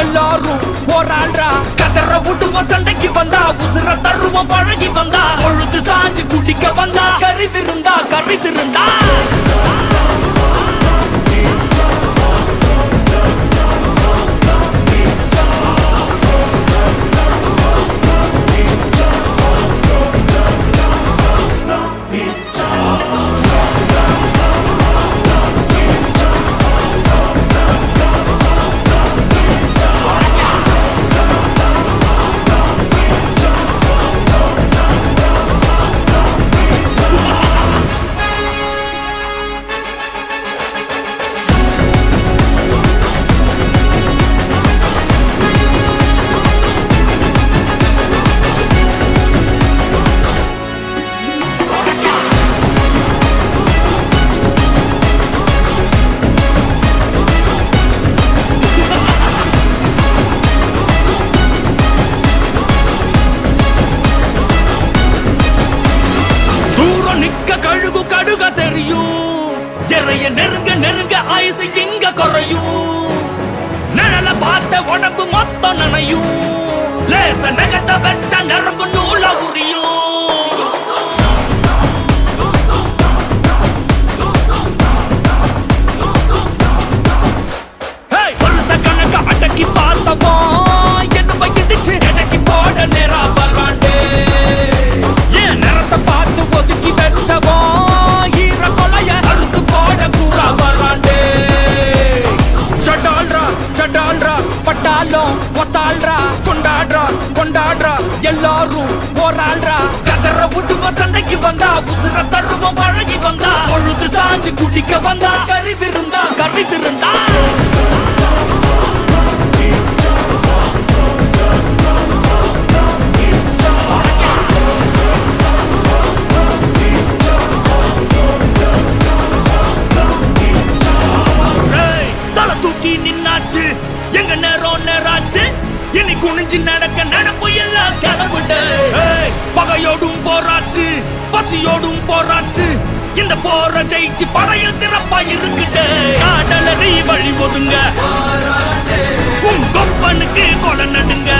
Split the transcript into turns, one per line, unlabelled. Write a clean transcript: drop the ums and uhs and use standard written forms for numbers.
எல்லாரும் போராடுறா கதற விட்டுவோம் சண்டைக்கு வந்தா உசுர தருவோம் பழகி வந்தா பொழுது சாஞ்சு குடிக்க வந்தா கறி விருந்தா கறி திருந்தா கழுகு கடுக தெரியும் எறைய நெருங்க நெருங்க ஆயுசு எங்க குறையும் நிழல பார்த்த உடம்பு மொத்தம் நனையும் லேச நகத்தை வச்ச நரம்பு நூல உரியும் வருஷ கணக்க அடக்கி பார்த்தவோ என்ன பயிடுச்சு அடக்கி போட நேரா வராண்டே ஏன் நேரத்தை பார்த்து ஒதுக்கி வச்சவோ ஈர கொலைய அறுத்து போட கூறா வராண்டே சடால்ரா பட்டாலும் ஒத்தாள்ரா கொண்டாடுறா எல்லாரும் போராடுறா கதற விட்டுவ சண்டைக்கு வந்தா உசுர தருவோம் பழகி வந்தா பொழுது சாஞ்சு குடிக்க வந்தா கறி விருந்தா கறி திருந்தா நின்னாச்சு எங்க நேரம் நேராச்சு இனி குனிஞ்சு நடக்க நடப்பு எல்லாம் கிளம்பிட்டு பகையோடும் போராச்சு பசியோடும் போராச்சு இந்த போற ஜெயிச்சு படையில் சிறப்பா இருக்குட்டு காடலறி வழி ஒதுங்க உன் கொப்பனுக்கு கொலை நடுங்க